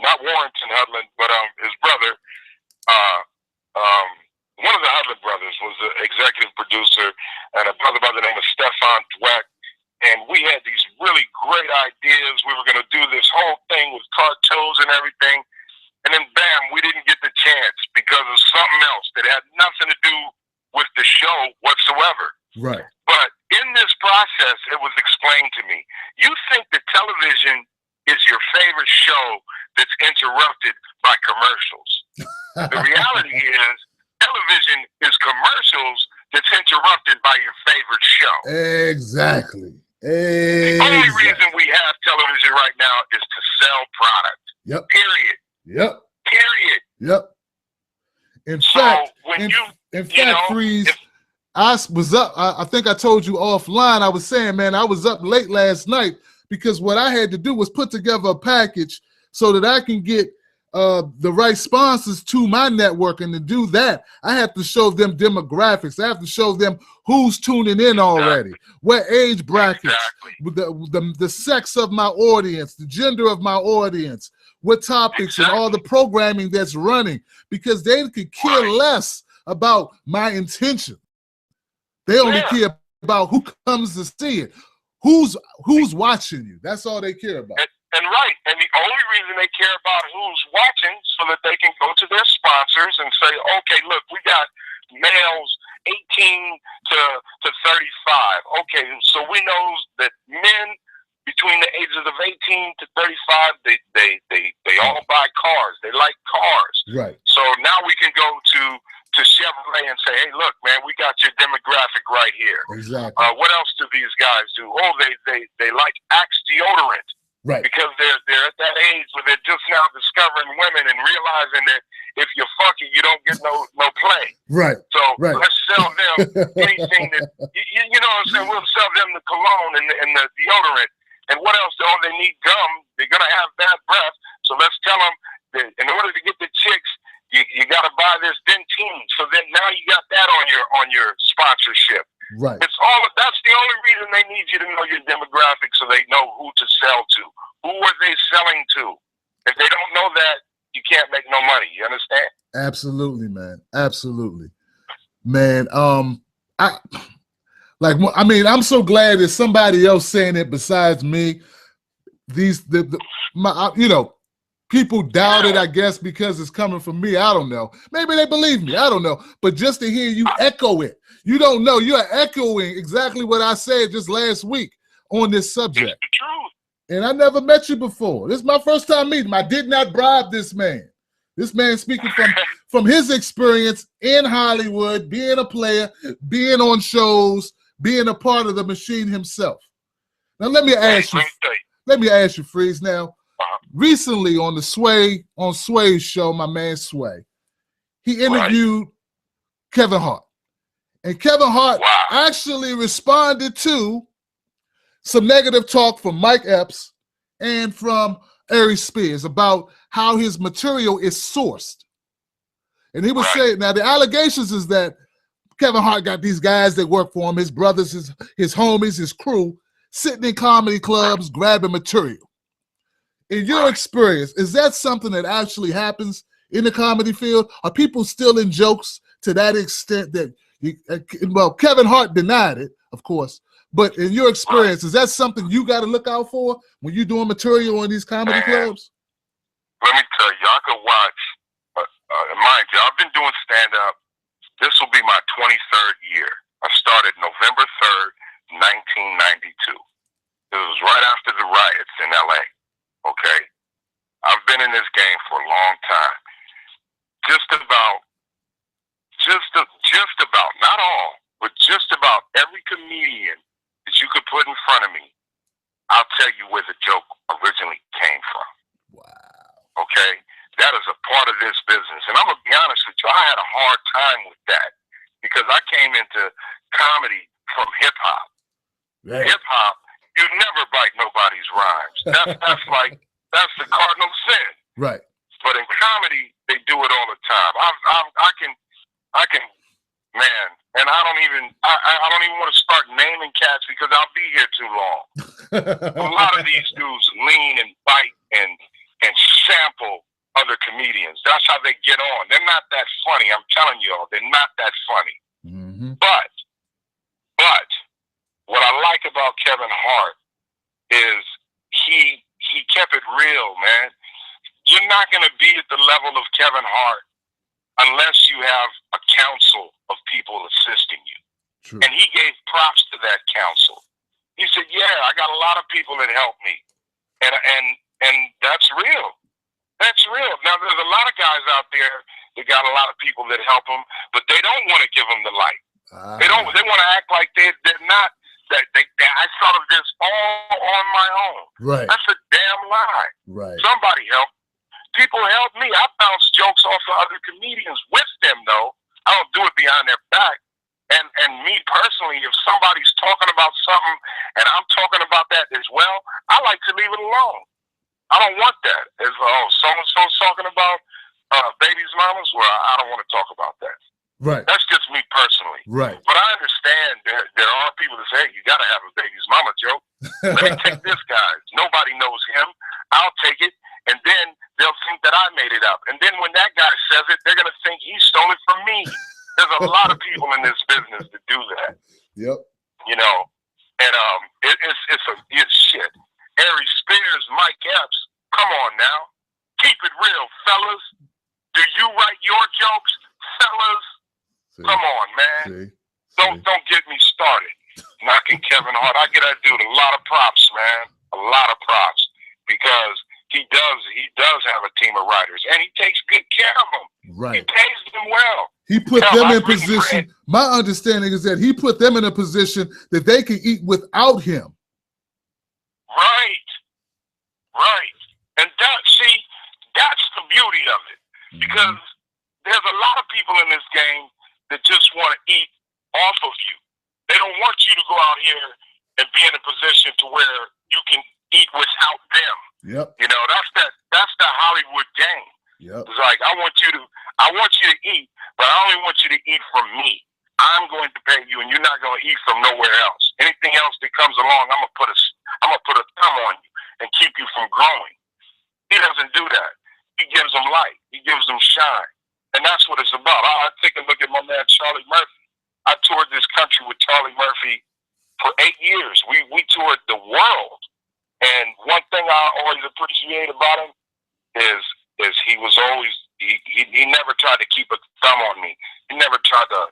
not Warrington Hudlin, but his brother, one of the Hudlin brothers was the executive producer, and a brother by the name of Stefan Dweck. And we had these really great ideas. We were going to do this whole thing with cartoons and everything. And then, bam, we didn't get the chance because of something else that had nothing to do with the show whatsoever.
Right.
But in this process, it was explained to me. You think that television is your favorite show that's interrupted by commercials. The reality is television is commercials that's interrupted by your favorite show.
Exactly.
The only reason we have television right now is to sell product.
Yep.
Period.
Yep.
Period.
Yep. In fact, Freez, I was up. I think I told you offline. I was saying, man, I was up late last night because what I had to do was put together a package so that I can get the right sponsors to my network, and to do that, I have to show them demographics. I have to show them who's tuning in already, what age brackets, the sex of my audience, the gender of my audience, what topics, and all the programming that's running, because they could care less about my intention. They only care about who comes to see it, who's watching you. That's all they care about.
And the only reason they care about who's watching so that they can go to their sponsors and say, okay, look, we got males 18 to 35. Okay, so we know that men between the ages of 18 to 35, they all buy cars. They like cars. Right. So now we can go to Chevrolet and say, hey, look, man, we got your demographic right here.
Exactly.
What else do these guys do? Oh, they like Axe deodorant.
Right.
Because they're at that age where they're just now discovering women and realizing that if you're fucking, you don't get no play.
Right.
So let's sell them anything that you know what I'm saying. We'll sell them the cologne and the deodorant. And what else? Oh, they need gum. They're gonna have bad breath. So let's tell them that in order to get the chicks, you got to buy this Dentyne. So then now you got that on your sponsorship.
Right.
That's the only reason they need you to know your demographic, so they know who to sell to. Who are they selling to? If they don't know that, you can't make no money. You understand?
Absolutely, man. Absolutely, man. I'm so glad there's somebody else saying it besides me. People doubt it, I guess, because it's coming from me. I don't know. Maybe they believe me. I don't know. But just to hear you echo it, you don't know. You are echoing exactly what I said just last week on this subject.
It's the truth.
And I never met you before. This is my first time meeting him. I did not bribe this man. This man speaking from his experience in Hollywood, being a player, being on shows, being a part of the machine himself. Now let me ask you, Freez. Now, recently on Sway's show, my man Sway, he interviewed Kevin Hart. And Kevin Hart actually responded to some negative talk from Mike Epps and from Aries Spears about how his material is sourced. And he was saying, now the allegations is that Kevin Hart got these guys that work for him, his brothers, his homies, his crew, sitting in comedy clubs, grabbing material. In your experience, is that something that actually happens in the comedy field? Are people still in jokes to that extent that, well, Kevin Hart denied it, of course, but in your experience, is that something you got to look out for when you're doing material in these comedy clubs?
Let me tell you, I could watch, mind you, I've been doing stand-up. This will be my 23rd year. I started November 3rd, 1992. It was right after the riots in LA, okay? I've been in this game for a long time. Just about, not all, but just about every comedian that you could put in front of me, I'll tell you where the joke originally came from. Wow. Okay? That is a part of this business. And I'm going to be honest with you, I had a hard time with that because I came into comedy from hip-hop. Right. Hip-hop, you never bite nobody's rhymes. That's the cardinal sin.
Right.
But in comedy, they do it all the time. I can, man, and I don't even want to start naming cats because I'll be here too long. A lot of these dudes lean and bite and sample other comedians. That's how they get on. They're not that funny. I'm telling you all, they're not that funny. Mm-hmm. But what I like about Kevin Hart is he kept it real, man. You're not going to be at the level of Kevin Hart unless you have a council of people assisting you. True. And he gave props to that council. He said, yeah, I got a lot of people that help me. And that's real. That's real. Now, there's a lot of guys out there that got a lot of people that help them, but they don't want to give them the light. They want to act like they're not, I thought of this all on my own. Right. That's a damn lie. Right. Somebody helped. People help me. I bounce jokes off of other comedians with them, though. I don't do it behind their back. And me personally, if somebody's talking about something and I'm talking about that as well, I like to leave it alone. I don't want that. If so-and-so's talking about baby's mamas, well, I don't want to talk about that. Right. That's just me personally. Right. But I understand there are people that say, hey, you got to have a baby's mama joke. Let me take this guy. Nobody knows him. I'll take it. And then they'll think that I made it up. And then when that guy says it, they're going to think he stole it from me. There's a lot of people in this business that do that. Yep. You know, and it's shit. Aries Spears, Mike Epps, come on now. Keep it real, fellas. Do you write your jokes, fellas? See. Come on, man. See. Don't get me started. Knocking Kevin Hart. I get that dude a lot of props, man. A lot of props. Because he does have a team of writers, and he takes good care of them. Right. He pays them well. He put them in position. My understanding is that he put them in a position that they can eat without him. Right. Right. And that's the beauty of it. Because there's a lot of people in this game that just want to eat off of you. They don't want you to go out here and be in a position to where you can eat without them. Yep. You know, that's the Hollywood game. Yep. It's like I want you to eat, but I only want you to eat from me. I'm going to pay you, and you're not going to eat from nowhere else. Anything else that comes along, I'm gonna put a thumb on you and keep you from growing. He doesn't do that. He gives them light. He gives them shine, and that's what it's about. I take a look at my man Charlie Murphy. I toured this country with Charlie Murphy for 8 years. We toured the world. And one thing I always appreciate about him is he was always he never tried to keep a thumb on me. He never tried to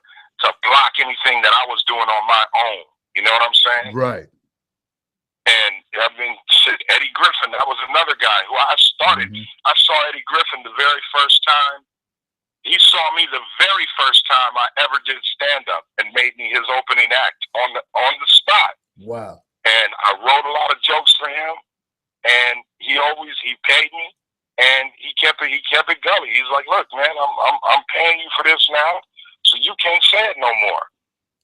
block anything that I was doing on my own. You know what I'm saying? Right. And I mean, Eddie Griffin, that was another guy who I started. I saw Eddie Griffin the very first time. He saw me the very first time I ever did stand up and made me his opening act on the spot. Wow. And I wrote a lot of jokes for him, and he paid me, and he kept it gully. He's like, look, man, I'm paying you for this now, so you can't no more.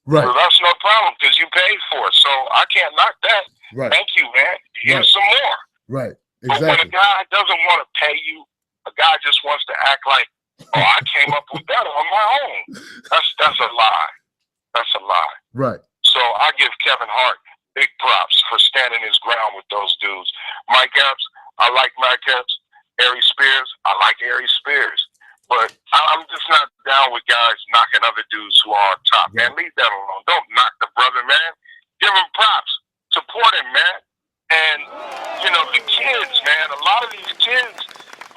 Right.
So that's no problem because you paid for it. So I can't knock that.
Right.
Thank you, man. Here's
Right.
some more.
Right.
But when a
Exactly.
guy doesn't want to pay you, a guy just wants to act like, oh, I came up with that on my own. That's a lie. That's a lie.
Right.
So I give Kevin Hart big props for standing his ground with those dudes. Mike Epps, I like Mike Epps. Aries Spears, I like Aries Spears. But I'm just not down with guys knocking other dudes who are on top.
Right.
Man, leave that alone. Don't knock the brother, man. Give him props. Support him, man. And, you know, the kids, man, a lot of these kids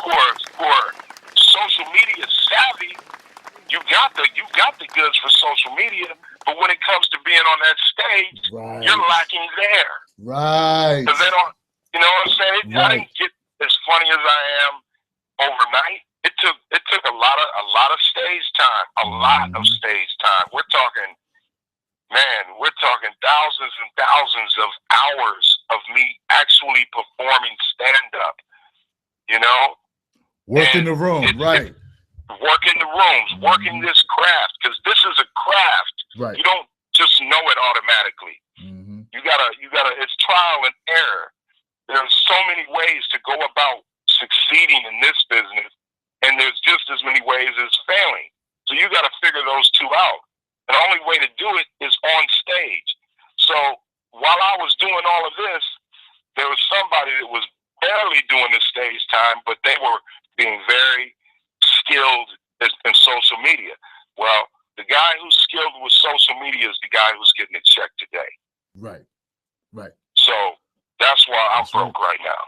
who are social media savvy, you got the goods for social media, but when it comes to being on that stage,
Right.
you're lacking there.
Right.
Because they don't, you know what I'm saying?
Right.
I didn't get as funny as I am overnight. It took a lot of stage time, a lot of stage time. We're talking thousands and thousands of hours of me actually performing stand-up, you know?
Work in the room, right.
Working the rooms, working this craft, because this is a craft.
Right.
You don't just know it automatically.
Mm-hmm.
You gotta, it's trial and error. There's so many ways to go about succeeding in this business, and there's just as many ways as failing. So you gotta figure those two out. And the only way to do it is on stage. So while I was doing all of this, there was somebody that was barely doing the stage time, but they were being very skilled in social media. Well, the guy who's skilled with social media is the guy who's getting a check today.
Right. Right.
So that's why I'm broke right now.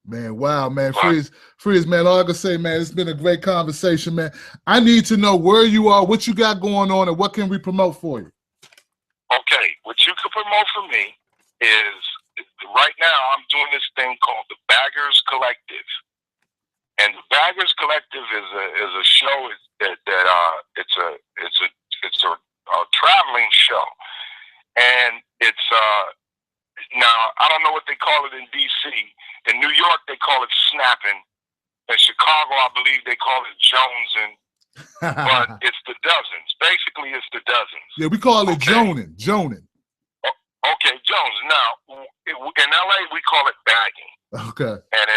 Man, wow, man. Freez, man, all I can say, man, it's been a great conversation, man. I need to know where you are, what you got going on, and what can we promote for you?
Okay, what you can promote for me is, right now I'm doing this thing called the Baggers Collective. And the Baggers Collective is a show it's a traveling show, and it's now I don't know what they call it in DC. In New York they call it snapping. In Chicago I believe they call it jonesing. But it's the dozens. Basically it's the dozens.
Yeah, we call it joning.
Okay, Jones. Now in LA we call it bagging.
Okay.
And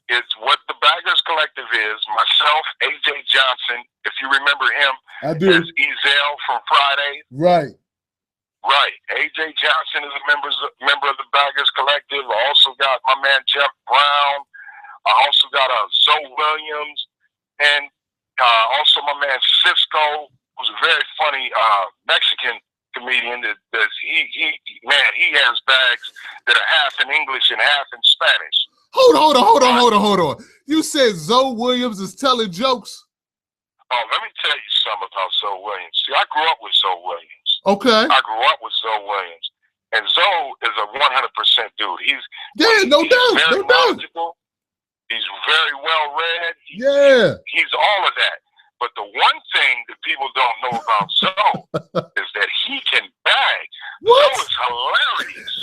it's what the Baggers Collective is. Myself, AJ Johnson, if you remember him,
I do.
as Ezel from Friday.
Right.
Right. AJ Johnson is a member of the Baggers Collective. I also got my man Jeff Brown. I also got Zoe Williams, and also my man Cisco, who's a very funny Mexican comedian. He has bags that are half in English and half in Spanish.
Hold on. You said Zoe Williams is telling jokes?
Oh, let me tell you something about Zoe Williams. See, I grew up with Zoe Williams.
Okay.
I grew up with Zoe Williams. And Zoe is a 100% dude. He's
very
knowledgeable. He's very well read. He's all of that. But the one thing that people don't know about Zoe is that he can bag.
What?
Zoe is hilarious.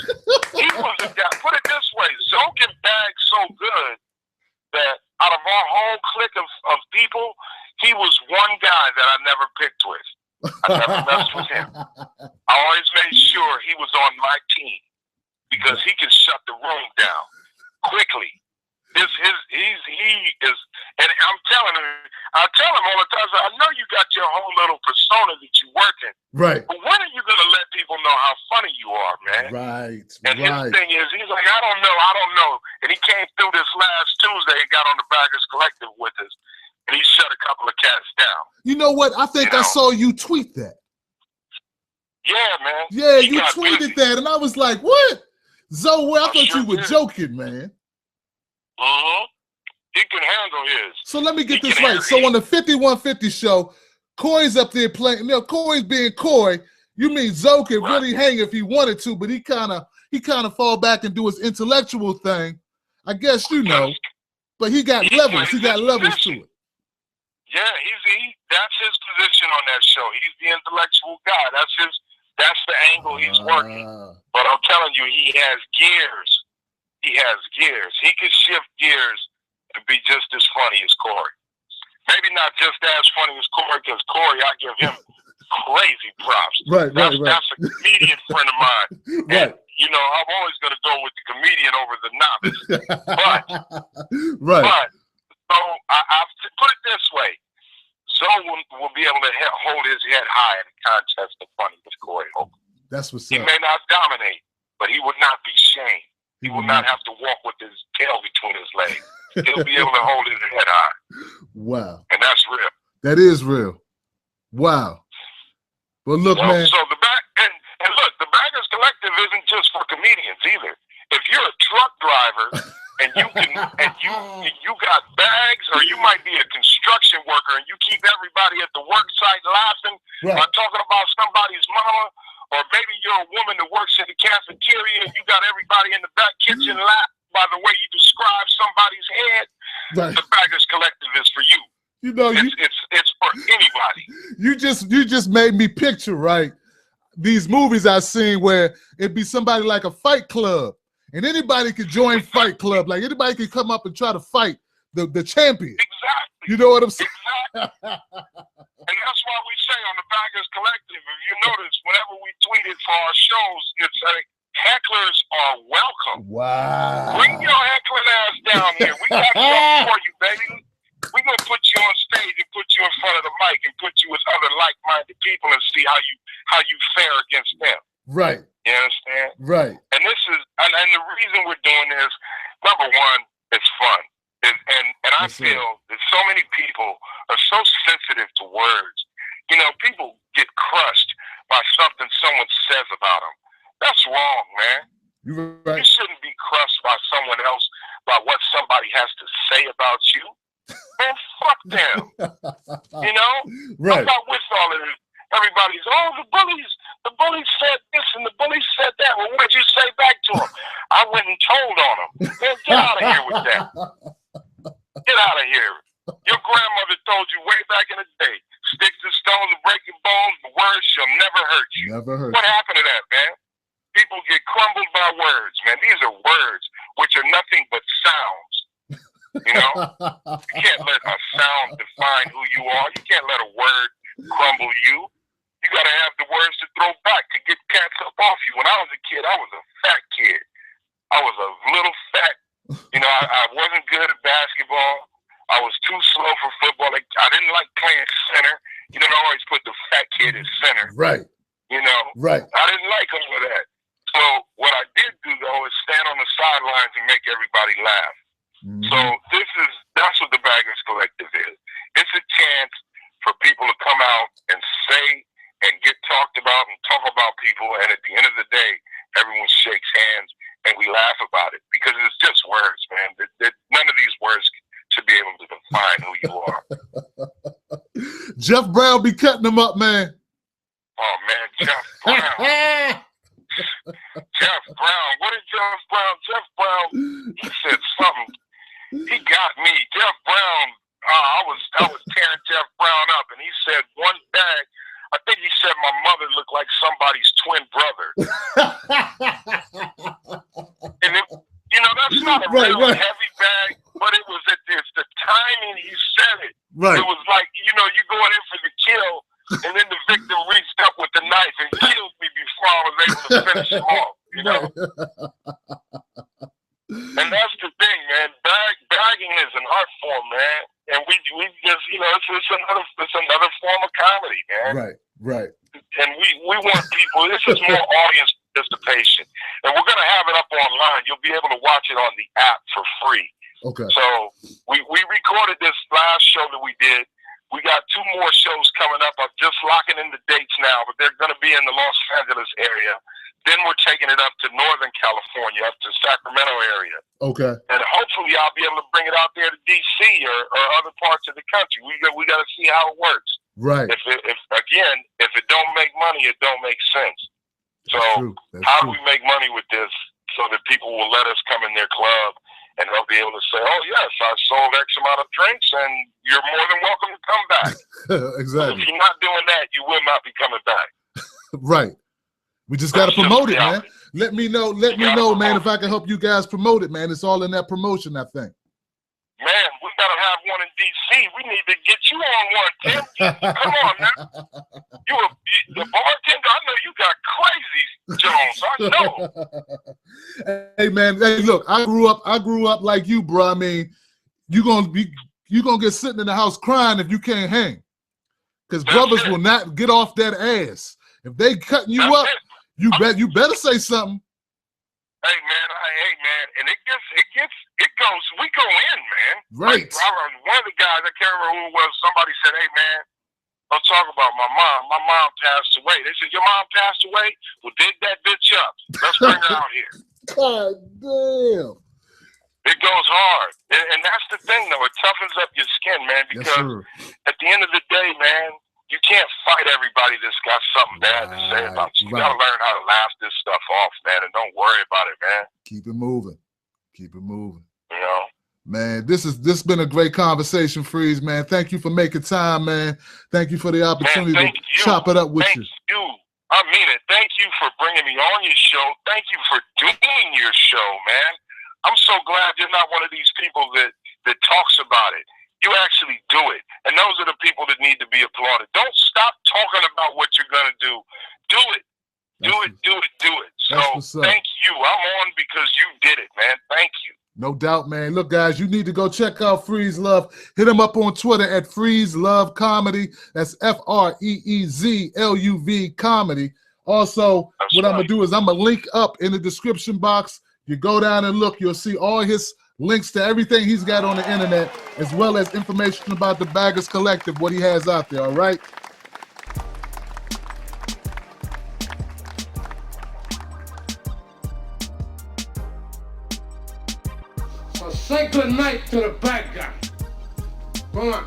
He was a guy. Put it this way: Zoe can bag so good that out of our whole clique of people, he was one guy that I never picked with. I never messed with him. I always made sure he was on my team because he can shut the room down quickly. He is, and I'm telling him, I tell him all the time, I know you got your whole little persona that you work in.
Right.
But when are you going to let people know how funny you are, man?
Right.
And his thing is, he's like, I don't know. And he came through this last Tuesday and got on the Baggers Collective with us. And he shut a couple of cats down.
You know what? I think I saw you tweet that.
Yeah, man.
Yeah, you tweeted that, and I was like, what? Zoe, I thought you were joking, man.
Mm-hmm. He can handle his.
So let me get this right. So on the 5150 show, Corey's up there playing. You know, Corey's being Corey. You mean Zoe could really hang if he wanted to, but he kind of fall back and do his intellectual thing. I guess you know. But he got levels. He got levels to it.
Yeah, that's his position on that show. He's the intellectual guy. That's the angle he's working. But I'm telling you, he has gears. He can shift gears and be just as funny as Corey. Maybe not just as funny as Corey, because Corey, I give him crazy props.
Right.
That's a comedian friend of mine.
Right.
And, you know, I'm always going to go with the comedian over the novice. But,
right.
but, so I've put it this way. Zoe will be able to hold his head high in a contest of funny with Corey Holcomb.
That's what's
He
up.
may not dominate, but he would not be shamed. He will not have to walk with his tail between his legs. He'll be able to hold his head high.
Wow.
And that's real.
That is real. Wow. Well, look, man.
So and look, the Baggers Collective isn't just for comedians either. If you're a truck driver and you got bags, or you might be a construction worker and you keep everybody at the work site laughing by talking about somebody's mama, or maybe you're a woman that works in the cafeteria and you got everybody in the back kitchen laughing by the way you describe somebody's head.
Right.
The Baggers Collective is for you.
You know,
it's for anybody.
You just made me picture, right, these movies I've seen where it'd be somebody like a Fight Club, and anybody could join Fight Club. Like anybody could come up and try to fight the champion.
Exactly.
You know what I'm saying?
Exactly. And that's why we say on the Baggers Collective, if you notice, whenever we tweet it for our shows, it's like, hecklers are welcome.
Wow.
Bring your heckling ass down here. We got something for you, baby. We're going to put you on stage and put you in front of the mic and put you with other like-minded people and see how you fare against them.
Right.
You understand?
Right.
And this is, and the reason we're doing this, number one, it's fun. And I feel that so many people are so sensitive to words. You know, people get crushed by something someone says about them. That's wrong, man.
You're right.
You shouldn't be crushed by someone else, by what somebody has to say about you. Man, fuck them. You know?
Right.
I'm not with all of this. Everybody's, the bullies said this and the bullies said that. Well, what did you say back to them? I went and told on them. Man, get out of here with that. Get out of here. Your grandmother told you way back in the day, sticks and stones and breaking bones, but words shall never hurt you.
Never hurt.
What happened to that, man? People get crumbled by words, man. These are words, which are nothing but sounds. You know? You can't let a sound define who you are. You can't let a word crumble you. You got to have the words to throw back to get cats up off you. When I was a kid, I was a fat kid. I was a little fat. You know, I wasn't good at basketball. I was too slow for football. I didn't like playing center. You know, I always put the fat kid at center.
Right.
You know?
Right.
I didn't like all of that. So what I did do, though, is stand on the sidelines and make everybody laugh. Mm-hmm. So that's what the Baggers Collective is. It's a chance for people to come out and say and get talked about and talk about people, and at the end of the day, everyone shakes hands and we laugh about it because it's just words, man. None of these words should be able to define who you are.
Jeff Brown be cutting them up, man.
Oh, man, Jeff Brown. Jeff Brown. What did Jeff Brown? Jeff Brown, he said something. He got me. Jeff Brown, I was tearing Jeff Brown up, and he said one bag. I think he said my mother looked like somebody's twin brother. And you know, that's not a real heavy bag, but it was the timing he said it.
Right.
It was like, you know, you going in for the kill, and then the victim reached up with the knife and killed me before I was able to finish him off, you know? And that's the thing, man. Bagging is an art form, man. And we just, you know, it's another form of comedy, man.
Right.
And we want people, this is more audience participation. And we're going to have it up online. You'll be able to watch it on the app for free.
Okay.
So we recorded this last show that we did. We got 2 more shows coming up. I'm just locking in the dates now, but they're going to be in the Los Angeles area. Then we're taking it up to Northern California, up to Sacramento area.
Okay.
And hopefully I'll be able to bring it out there to D.C. or other parts of the country. We got to see how it works.
Right.
If it don't make money, it don't make sense. So how do we make money with this so that people will let us come in their club and they'll be able to say, oh, yes, I sold X amount of drinks and you're more than welcome to come back.
Exactly.
If you're not doing that, you will not be coming back.
Right. We just got to promote it, man. Let me know, man, if I can help you guys promote it, man. It's all in that promotion, I think.
Man, we got to have one one in D.C. We need to get you on one, Tim. Come on, man. The bartender, I know you got crazy, Jones. I know.
Hey, man. Hey, look, I grew up like you, bro. I mean, you're gonna get sitting in the house crying if you can't hang. Because brothers will not get off that ass. If they cutting you up, you better say something.
Hey man, and it goes. We go in, man.
Right.
Like, one of the guys, I can't remember who it was. Somebody said, "Hey man, don't talk about my mom. My mom passed away." They said, "Your mom passed away? Well, dig that bitch up. Let's bring her out here."
God damn.
It goes hard, and that's the thing, though. It toughens up your skin, man. Because at the end of the day, man, you can't fight everybody that's got something bad to say about you. You gotta learn how to laugh this stuff off, man, and don't worry about it, man.
Keep it moving. Keep it moving.
You know?
Man, this been a great conversation, Freez, man. Thank you for making time, man. Thank you for the opportunity to chop it up with you.
Thank you. I mean it. Thank you for bringing me on your show. Thank you for doing your show, man. I'm so glad you're not one of these people that talks about it. You actually do it. And those are the people that need to be applauded. Don't stop talking about what you're going to do. Do it. Do it. So thank you. I'm on because you did it, man. Thank you.
No doubt, man. Look, guys, you need to go check out Freez Luv. Hit him up on Twitter at Freez Luv Comedy. That's FREEZLUV Comedy. Also, what I'm going to do is I'm going to link up in the description box. You go down and look, you'll see all his links to everything he's got on the internet, as well as information about the Baggers Collective, what he has out there, all right?
So say good night to the bad guy. Come on.